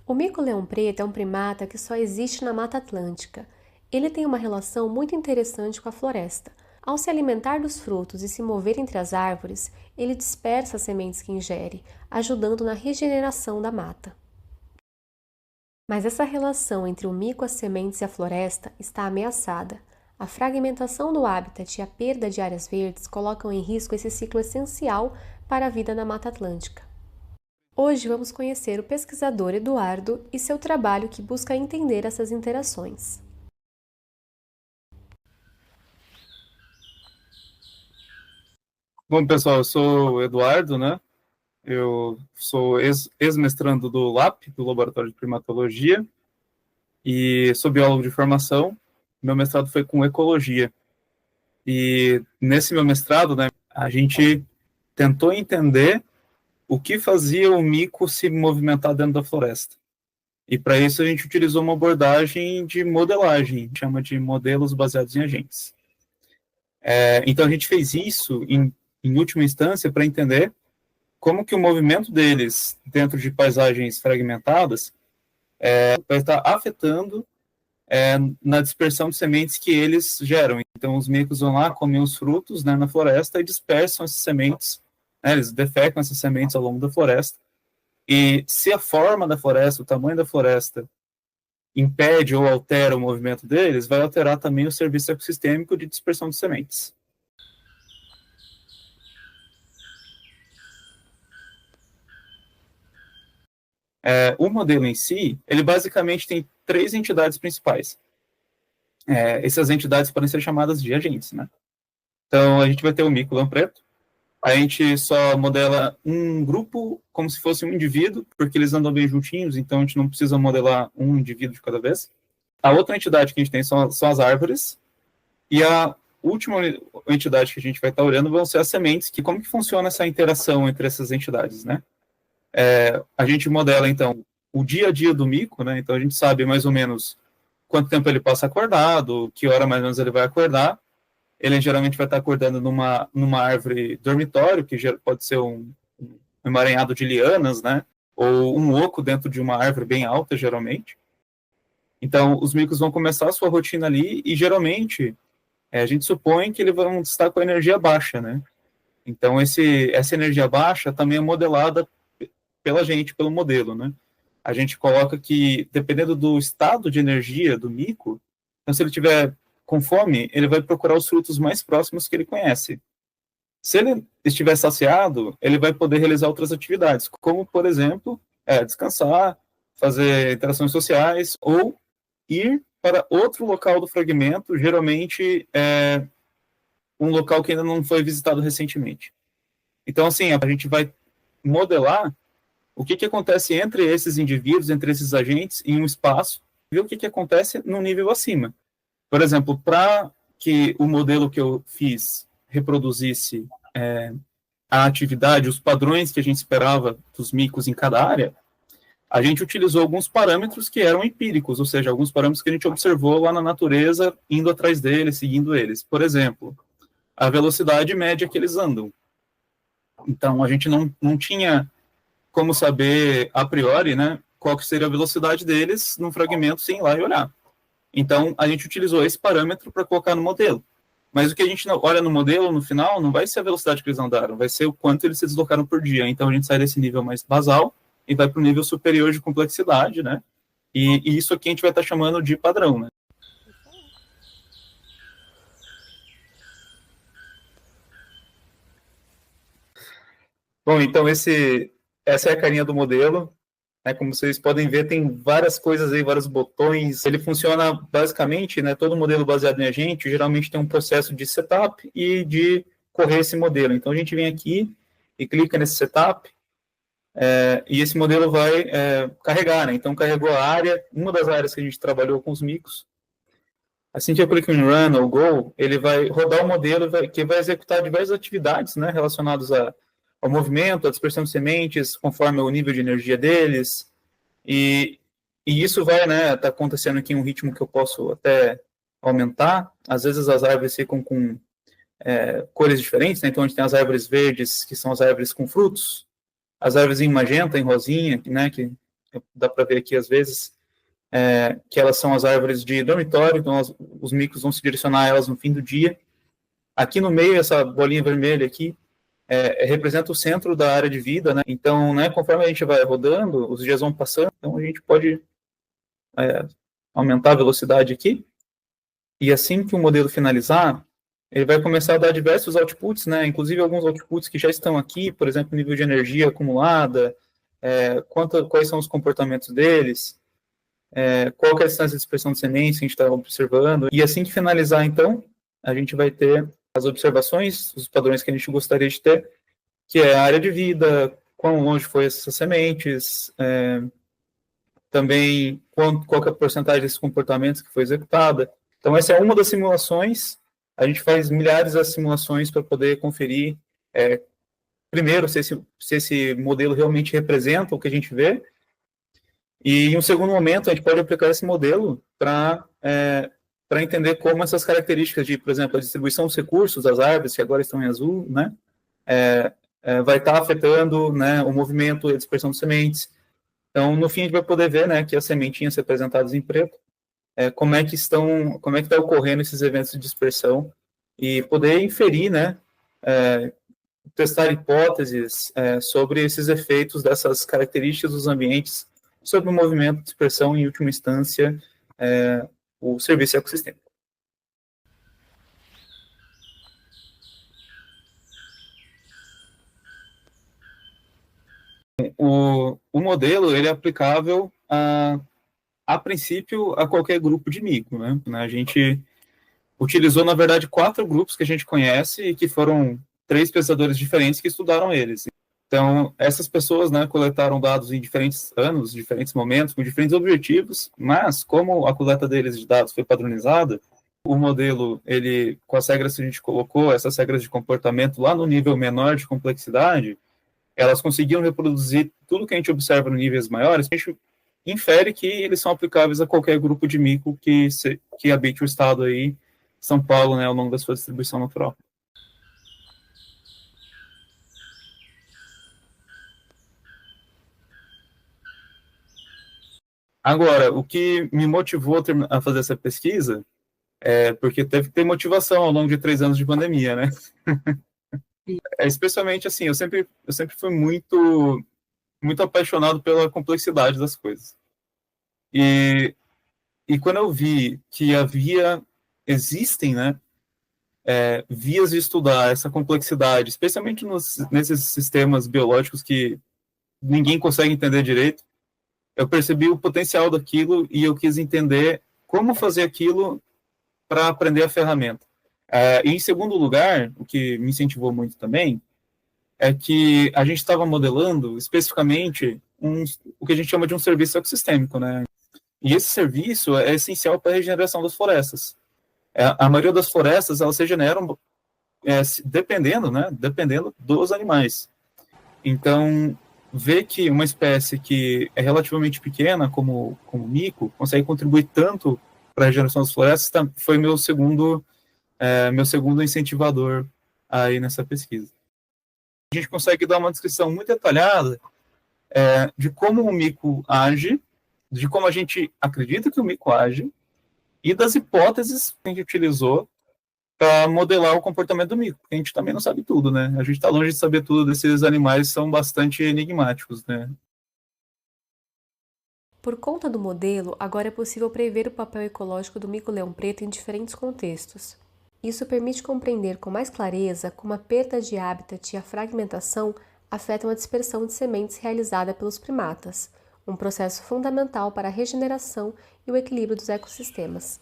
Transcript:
O mico-leão preto é um primata que só existe na Mata Atlântica. Ele tem uma relação muito interessante com a floresta. Ao se alimentar dos frutos e se mover entre as árvores, ele dispersa as sementes que ingere, ajudando na regeneração da mata. Mas essa relação entre o mico, as sementes e a floresta está ameaçada. A fragmentação do habitat e a perda de áreas verdes colocam em risco esse ciclo essencial para a vida na Mata Atlântica. Hoje vamos conhecer o pesquisador Eduardo e seu trabalho que busca entender essas interações. Bom, pessoal, eu sou o Eduardo, né? Eu sou ex-mestrando do LAP, do Laboratório de Primatologia, e sou biólogo de formação. Meu mestrado foi com ecologia. E nesse meu mestrado, né, a gente tentou entender o que fazia o mico se movimentar dentro da floresta. E para isso a gente utilizou uma abordagem de modelagem, chama de modelos baseados em agentes. Então a gente fez isso em última instância para entender como que o movimento deles dentro de paisagens fragmentadas vai estar afetando na dispersão de sementes que eles geram. Então, os micos vão lá, comem os frutos, né, na floresta e dispersam essas sementes, né, eles defecam essas sementes ao longo da floresta. E se a forma da floresta, o tamanho da floresta, impede ou altera o movimento deles, vai alterar também o serviço ecossistêmico de dispersão de sementes. O modelo em si, ele basicamente tem três entidades principais. Essas entidades podem ser chamadas de agentes, né? Então, a gente vai ter o mico-leão preto, a gente só modela um grupo como se fosse um indivíduo, porque eles andam bem juntinhos, então a gente não precisa modelar um indivíduo de cada vez. A outra entidade que a gente tem são as árvores, e a última entidade que a gente vai estar olhando vão ser as sementes, que como que funciona essa interação entre essas entidades, né? A gente modela, então, o dia a dia do mico, né? Então a gente sabe mais ou menos quanto tempo ele passa acordado, que hora mais ou menos ele vai acordar. Ele geralmente vai estar acordando numa árvore dormitório, que pode ser um emaranhado de lianas, né? Ou um oco dentro de uma árvore bem alta, geralmente. Então, os micos vão começar a sua rotina ali e, geralmente, a gente supõe que eles vão estar com a energia baixa, né? Então, essa energia baixa também é modelada pela gente, pelo modelo, né? A gente coloca que, dependendo do estado de energia do mico, então, se ele tiver com fome, ele vai procurar os frutos mais próximos que ele conhece. Se ele estiver saciado, ele vai poder realizar outras atividades, como, por exemplo, descansar, fazer interações sociais ou ir para outro local do fragmento, geralmente um local que ainda não foi visitado recentemente. Então, assim, a gente vai modelar o que acontece entre esses indivíduos, entre esses agentes, em um espaço, ver o que acontece no nível acima. Por exemplo, para que o modelo que eu fiz reproduzisse a atividade, os padrões que a gente esperava dos micos em cada área, a gente utilizou alguns parâmetros que eram empíricos, ou seja, alguns parâmetros que a gente observou lá na natureza, indo atrás deles, seguindo eles. Por exemplo, a velocidade média que eles andam. Então, a gente não tinha como saber a priori, né, qual que seria a velocidade deles num fragmento sem ir lá e olhar. Então, a gente utilizou esse parâmetro para colocar no modelo. Mas o que a gente olha no modelo, no final, não vai ser a velocidade que eles andaram, vai ser o quanto eles se deslocaram por dia. Então, a gente sai desse nível mais basal e vai para o nível superior de complexidade, né? E isso aqui a gente vai estar chamando de padrão, né? Bom, então essa é a carinha do modelo. Como vocês podem ver, tem várias coisas aí, vários botões. Ele funciona basicamente, né, todo modelo baseado em agente, geralmente tem um processo de setup e de correr esse modelo. Então, a gente vem aqui e clica nesse setup, e esse modelo vai carregar, né? Então, carregou a área, uma das áreas que a gente trabalhou com os micos. Assim que eu clico em Run ou Go, ele vai rodar o modelo que vai executar diversas atividades, né, relacionadas ao movimento, à dispersão de sementes, conforme o nível de energia deles, e isso vai, né, tá acontecendo aqui em um ritmo que eu posso até aumentar. Às vezes as árvores ficam com cores diferentes, né? Então a gente tem as árvores verdes, que são as árvores com frutos, as árvores em magenta, em rosinha, né, que dá para ver aqui às vezes, que elas são as árvores de dormitório, então os micos vão se direcionar a elas no fim do dia. Aqui no meio, essa bolinha vermelha aqui, representa o centro da área de vida, né? Então, né, conforme a gente vai rodando, os dias vão passando, então a gente pode aumentar a velocidade aqui, e assim que o modelo finalizar, ele vai começar a dar diversos outputs, né? Inclusive alguns outputs que já estão aqui, por exemplo, nível de energia acumulada, quais são os comportamentos deles, qual que é a distância de dispersão de sementes que a gente está observando. E assim que finalizar, então, a gente vai ter as observações, os padrões que a gente gostaria de ter, que é a área de vida, quão longe foi essas sementes, também qual que é a porcentagem desses comportamentos que foi executada. Então, essa é uma das simulações. A gente faz milhares de simulações para poder conferir, primeiro, se esse modelo realmente representa o que a gente vê, e em um segundo momento, a gente pode aplicar esse modelo para entender como essas características de, por exemplo, a distribuição dos recursos das árvores, que agora estão em azul, né, vai estar afetando, né, o movimento e a dispersão de sementes. Então, no fim, a gente vai poder ver, né, que as sementinhas representadas em preto, como é que está ocorrendo esses eventos de dispersão e poder inferir, né, testar hipóteses sobre esses efeitos dessas características dos ambientes sobre o movimento, dispersão e, em última instância, o serviço ecossistêmico. O modelo ele é aplicável, a princípio, a qualquer grupo de mico, né? A gente utilizou, na verdade, 4 grupos que a gente conhece e que foram 3 pesquisadores diferentes que estudaram eles. Então, essas pessoas, né, coletaram dados em diferentes anos, diferentes momentos, com diferentes objetivos, mas como a coleta deles de dados foi padronizada, o modelo, ele, com as regras que a gente colocou, essas regras de comportamento lá no nível menor de complexidade, elas conseguiam reproduzir tudo que a gente observa em níveis maiores, a gente infere que eles são aplicáveis a qualquer grupo de mico que habite o estado aí, São Paulo, né, ao longo da sua distribuição natural. Agora, o que me motivou a fazer essa pesquisa porque teve que ter motivação ao longo de 3 anos de pandemia, né? Especialmente, assim, eu sempre fui muito, muito apaixonado pela complexidade das coisas. E quando eu vi que existem, né, vias de estudar essa complexidade, especialmente nesses sistemas biológicos que ninguém consegue entender direito, eu percebi o potencial daquilo e eu quis entender como fazer aquilo para aprender a ferramenta. E em segundo lugar, o que me incentivou muito também, é que a gente estava modelando especificamente o que a gente chama de um serviço ecossistêmico, né? E esse serviço é essencial para a regeneração das florestas. A maioria das florestas, elas se regeneram dependendo dos animais. Então, ver que uma espécie que é relativamente pequena, como o mico, consegue contribuir tanto para a regeneração das florestas, foi meu segundo incentivador aí nessa pesquisa. A gente consegue dar uma descrição muito detalhada de como o mico age, de como a gente acredita que o mico age, e das hipóteses que a gente utilizou para modelar o comportamento do mico, porque a gente também não sabe tudo, né? A gente está longe de saber tudo desses animais, são bastante enigmáticos, né? Por conta do modelo, agora é possível prever o papel ecológico do mico-leão preto em diferentes contextos. Isso permite compreender com mais clareza como a perda de hábitat e a fragmentação afetam a dispersão de sementes realizada pelos primatas, um processo fundamental para a regeneração e o equilíbrio dos ecossistemas.